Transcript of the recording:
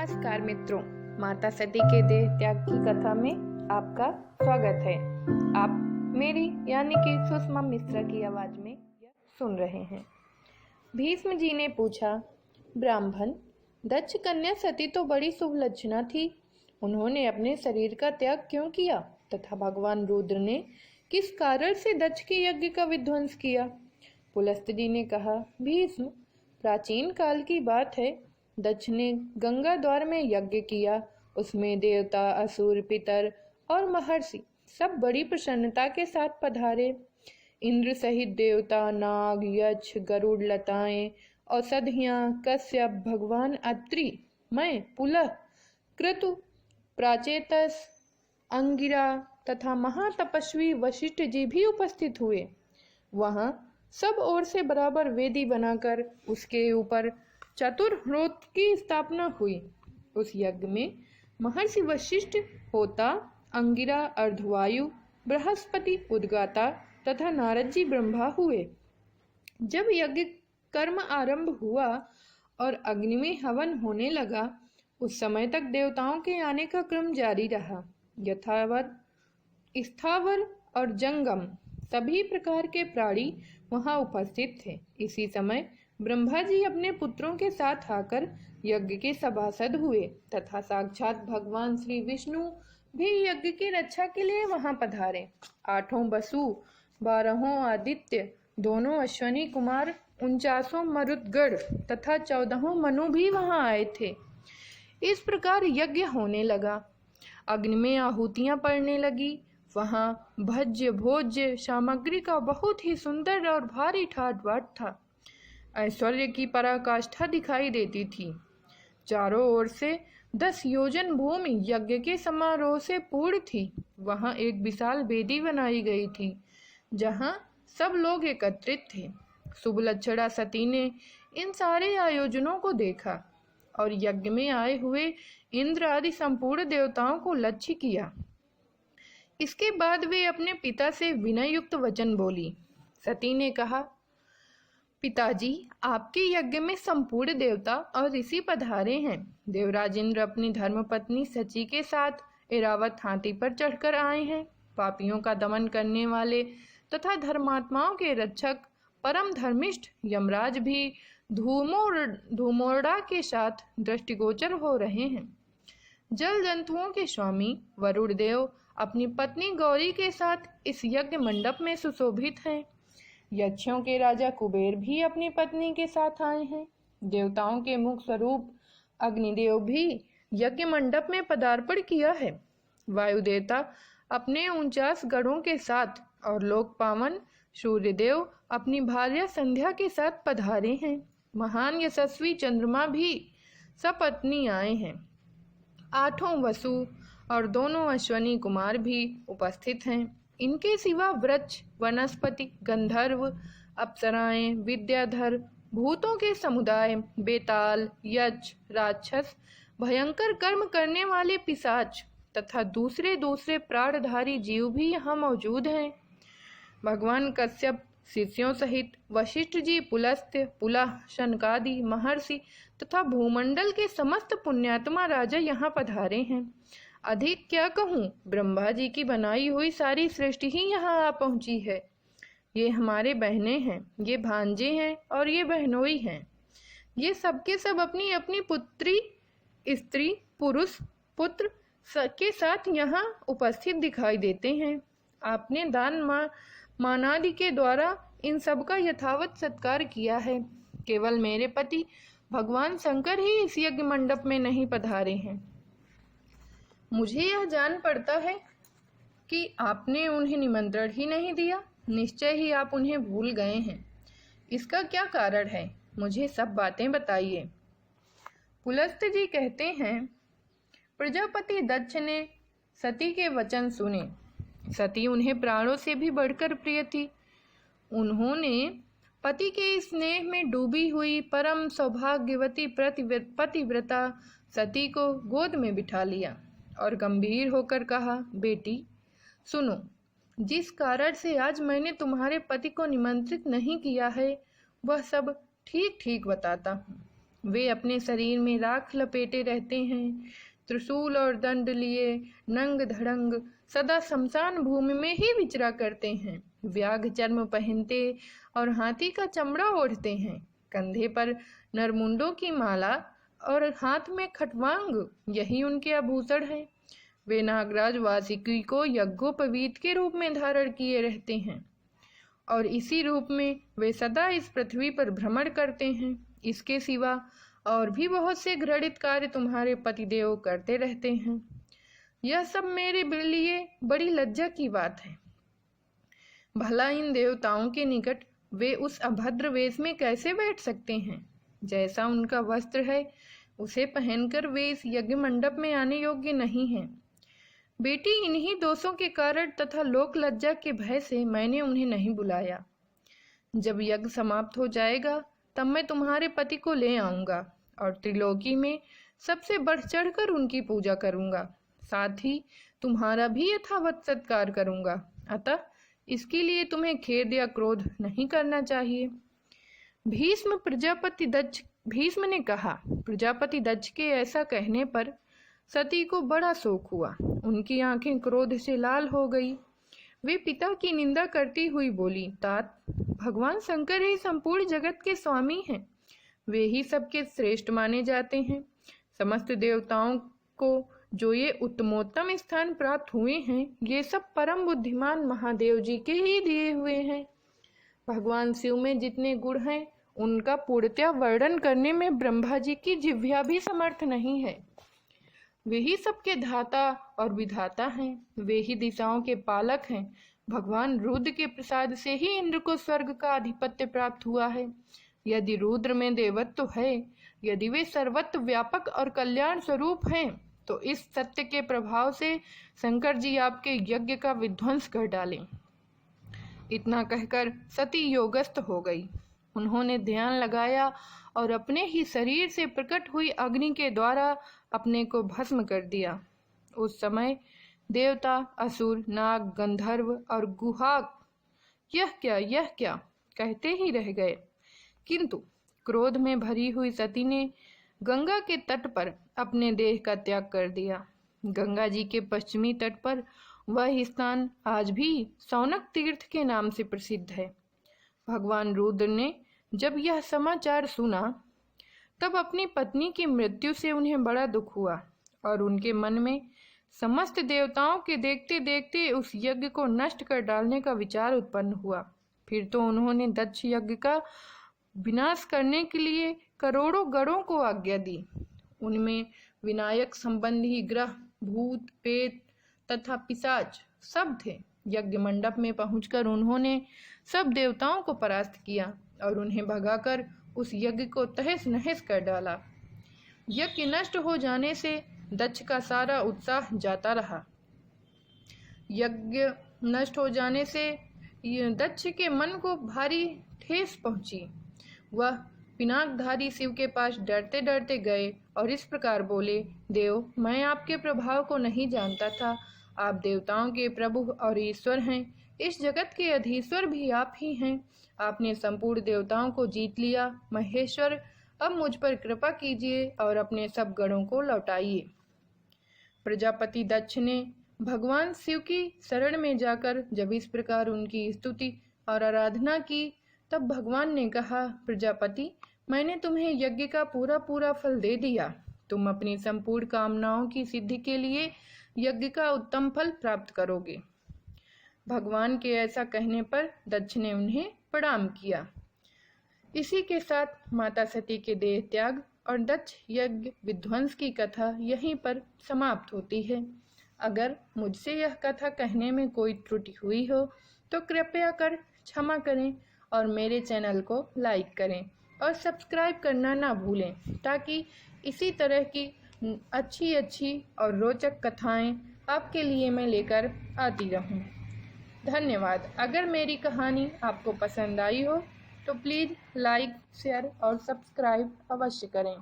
नमस्कार मित्रों, माता सती के देह त्याग की कथा में आपका स्वागत है। आप मेरी यानी कि सुषमा मिश्रा की आवाज में सुन रहे हैं। भीष्म जी ने पूछा, ब्राह्मण, दक्ष कन्या सती तो बड़ी शुभ लक्षणा थी, उन्होंने अपने शरीर का त्याग क्यों किया तथा भगवान रुद्र ने किस कारण से दक्ष के यज्ञ का विध्वंस किया? पुलस्त जी ने कहा, भीष्म, प्राचीन काल की बात है। दक्ष ने गंगा द्वार में यज्ञ किया। उसमें देवता, असुर, पितर और महर्षि सब बड़ी प्रसन्नता के साथ पधारे। इंद्र सहित देवता, नाग, यक्ष, गरुड़, लताएं, औषधियां, कश्यप, भगवान अत्रि, मैं, पुलह, क्रतु, प्राचेतस, अंगिरा तथा महातपस्वी वशिष्ठ जी भी उपस्थित हुए। वहां सब ओर से बराबर वेदी बनाकर उसके ऊपर चतुर्होत्र की स्थापना हुई। उस यज्ञ में महर्षि वशिष्ठ होता, अंगिरा अर्धवायु, बृहस्पति उद्गाता तथा नारद जी ब्रह्मा हुए। जब यज्ञ कर्म आरंभ हुआ और अग्नि में हवन होने लगा, उस समय तक देवताओं के आने का क्रम जारी रहा। यथावत स्थावर और जंगम सभी प्रकार के प्राणी वहां उपस्थित थे। इसी समय ब्रह्मा जी अपने पुत्रों के साथ आकर यज्ञ के सभासद हुए तथा साक्षात भगवान श्री विष्णु भी यज्ञ की रक्षा के लिए वहां पधारे। 8 वसु, 12 आदित्य, 2 अश्वनी कुमार, 49 मरुदगण तथा 14 मनु भी वहां आए थे। इस प्रकार यज्ञ होने लगा। अग्नि में आहुतियां पड़ने लगी। वहां भज्य भोज्य सामग्री का बहुत ही सुंदर और भारी ठाट बाट था। ऐश्वर्य की पराकाष्ठा दिखाई देती थी। चारों ओर से 10 योजन भूमि यज्ञ के समारोह से पूर्ण थी। वहां एक विशाल वेदी बनाई गई थी जहां सब लोग एकत्रित थे। सुबलक्षणा सती ने इन सारे आयोजनों को देखा और यज्ञ में आए हुए इंद्र आदि संपूर्ण देवताओं को लक्ष्य किया। इसके बाद वे अपने पिता से विनय युक्त वचन बोली। सती ने कहा, पिताजी, आपके यज्ञ में संपूर्ण देवता और ऋषि पधारे हैं। देवराज इंद्र अपनी धर्मपत्नी सची के साथ ऐरावत हाथी पर चढ़कर आए हैं। पापियों का दमन करने वाले तथा धर्मात्माओं के रक्षक परम धर्मिष्ठ यमराज भी धूमोड़ा के साथ दृष्टिगोचर हो रहे हैं। जल जंतुओं के स्वामी वरुण देव अपनी पत्नी गौरी के साथ इस यज्ञ मंडप में सुशोभित हैं। यक्षों के राजा कुबेर भी अपनी पत्नी के साथ आए हैं। देवताओं के मुख स्वरूप अग्निदेव भी यज्ञ मंडप में पदार्पण किया है। वायु देवता अपने 49 गणों के साथ और लोक पावन सूर्यदेव अपनी भार्या संध्या के साथ पधारे हैं। महान यशस्वी चंद्रमा भी सपत्नी आए हैं। 8 वसु और 2 अश्वनी कुमार भी उपस्थित हैं। इनके सिवा वृक्ष, वनस्पति, गंधर्व, अप्सराएं, विद्याधर, भूतों के समुदाय, बेताल, यक्ष, राक्षस, भयंकर कर्म करने वाले पिशाच तथा दूसरे प्राणधारी जीव भी यहाँ मौजूद हैं। भगवान कश्यप शिष्यों सहित वशिष्ठ जी, पुलस्त्य, पुलह, शनकादि, महर्षि तथा भूमंडल के समस्त पुण्यात्मा राजा यहाँ पधारे हैं। अधिक क्या कहूँ, ब्रह्मा जी की बनाई हुई सारी सृष्टि ही यहाँ आ पहुंची है। ये हमारे बहनें हैं, ये भांजे हैं और ये बहनोई हैं। ये सबके सब अपनी अपनी पुत्री, स्त्री, पुरुष, पुत्र के साथ यहाँ उपस्थित दिखाई देते हैं। आपने दान मानादि के द्वारा इन सब का यथावत सत्कार किया है। केवल मेरे पति भगवान शंकर ही इस यज्ञ मंडप में नहीं पधारे हैं। मुझे यह जान पड़ता है कि आपने उन्हें निमंत्रण ही नहीं दिया। निश्चय ही आप उन्हें भूल गए हैं। इसका क्या कारण है? मुझे सब बातें बताइए। पुलस्त जी कहते हैं, प्रजापति दक्ष ने सती के वचन सुने। सती उन्हें प्राणों से भी बढ़कर प्रिय थी। उन्होंने पति के स्नेह में डूबी हुई परम सौभाग्यवती पतिव्रता सती को गोद में बिठा लिया और गंभीर होकर कहा, बेटी सुनो, जिस कारण से आज मैंने तुम्हारे पति को निमंत्रित नहीं किया है वह सब ठीक ठीक बताता हूँ। वे अपने शरीर में राख लपेटे रहते हैं, त्रिशूल और दंड लिए नंग धड़ंग सदा शमशान भूमि में ही विचरा करते हैं। व्याघ्र चर्म पहनते और हाथी का चमड़ा ओढ़ते हैं, कंधे पर नरमुंडों की माला और हाथ में खटवांग, यही उनके आभूषण हैं। वे नागराज वासुकी को यज्ञोपवीत के रूप में धारण किए रहते हैं और इसी रूप में वे सदा इस पृथ्वी पर भ्रमण करते हैं। इसके सिवा और भी बहुत से घृणित कार्य तुम्हारे पतिदेव करते रहते हैं। यह सब मेरे लिए बड़ी लज्जा की बात है। भला इन देवताओं के निकट वे उस अभद्र वेश में कैसे बैठ सकते हैं? जैसा उनका वस्त्र है उसे पहनकर वे इस यज्ञ मंडप में आने योग्य नहीं हैं। बेटी, इन्हीं दोषों के कारण तथा लोक लज्जा के भय से मैंने उन्हें नहीं बुलाया। जब यज्ञ समाप्त हो जाएगा तब मैं तुम्हारे पति को ले आऊंगा और त्रिलोकी में सबसे बढ़ चढ़कर उनकी पूजा करूंगा, साथ ही तुम्हारा भी यथावत सत्कार करूंगा। अतः इसके लिए तुम्हें खेद या क्रोध नहीं करना चाहिए। भीष्म ने कहा। प्रजापति दक्ष के ऐसा कहने पर सती को बड़ा शोक हुआ। उनकी आंखें क्रोध से लाल हो गई। वे पिता की निंदा करती हुई बोली, तात, भगवान शंकर ही संपूर्ण जगत के स्वामी हैं। वे ही सबके श्रेष्ठ माने जाते हैं। समस्त देवताओं को जो ये उत्तमोत्तम स्थान प्राप्त हुए हैं, ये सब परम बुद्धिमान महादेव जी के ही दिए हुए हैं। भगवान शिव में जितने गुण हैं उनका पूर्णतया वर्णन करने में ब्रह्मा जी की जिह्वा भी समर्थ नहीं है। वे ही सबके धाता और विधाता हैं। वे ही दिशाओं के पालक हैं। भगवान रुद्र के प्रसाद से ही इंद्र को स्वर्ग का आधिपत्य प्राप्त हुआ है। यदि रुद्र में देवत्व है, यदि वे सर्वत्र व्यापक और कल्याण स्वरूप हैं, तो इस सत्य के प्रभाव से शंकर जी आपके यज्ञ का विध्वंस कर डालें। इतना कहकर सती योगस्थ हो गई। उन्होंने ध्यान लगाया और अपने ही शरीर से प्रकट हुई अग्नि के द्वारा अपने को भस्म कर दिया। उस समय देवता, असुर, नाग, गंधर्व और गुहाक यह क्या कहते ही रह गए। किंतु क्रोध में भरी हुई सती ने गंगा के तट पर अपने देह का त्याग कर दिया। गंगा जी के पश्चिमी तट पर वह स्थान आज भी सौनक तीर्थ के नाम से प्रसिद्ध है। भगवान रुद्र ने जब यह समाचार सुना तब अपनी पत्नी की मृत्यु से उन्हें बड़ा दुख हुआ और उनके मन में समस्त देवताओं के देखते देखते उस यज्ञ को नष्ट कर डालने का विचार उत्पन्न हुआ। फिर तो उन्होंने दक्ष यज्ञ का विनाश करने के लिए करोड़ों गणों को आज्ञा दी। उनमें विनायक संबंधी ग्रह, भूत, प्रेत तथा पिशाच सब थे। यज्ञ मंडप में पहुंचकर उन्होंने सब देवताओं को परास्त किया और उन्हें भगाकर उस यज्ञ को तहस नहस कर डाला। यज्ञ नष्ट हो जाने से दक्ष का सारा उत्साह जाता रहा। यज्ञ नष्ट हो जाने से दक्ष के मन को भारी ठेस पहुंची। वह पिनाकधारी शिव के पास डरते डरते गए और इस प्रकार बोले, देव, मैं आपके प्रभाव को नहीं जानता था। आप देवताओं के प्रभु और ईश्वर हैं। इस जगत के अधीश्वर भी आप ही हैं। आपने संपूर्ण देवताओं को जीत लिया। महेश्वर, अब मुझ पर कृपा कीजिए और अपने सब गणों को लौटाइए। प्रजापति दक्ष ने भगवान शिव की शरण में जाकर जब इस प्रकार उनकी स्तुति और आराधना की, तब भगवान ने कहा, प्रजापति, मैंने तुम्हें यज्ञ का पूरा फल दे दिया। तुम अपनी संपूर्ण कामनाओं की सिद्धि के लिए यज्ञ का उत्तम फल प्राप्त करोगे। भगवान के ऐसा कहने पर दक्ष ने उन्हें प्रणाम किया। इसी के साथ माता सती के देह त्याग और दक्ष यज्ञ विध्वंस की कथा यहीं पर समाप्त होती है। अगर मुझसे यह कथा कहने में कोई त्रुटि हुई हो तो कृपया कर क्षमा करें और मेरे चैनल को लाइक करें और सब्सक्राइब करना ना भूलें, ताकि इसी तरह की अच्छी और रोचक कथाएं आपके लिए मैं लेकर आती रहूं। धन्यवाद। अगर मेरी कहानी आपको पसंद आई हो तो प्लीज़ लाइक, शेयर और सब्सक्राइब अवश्य करें।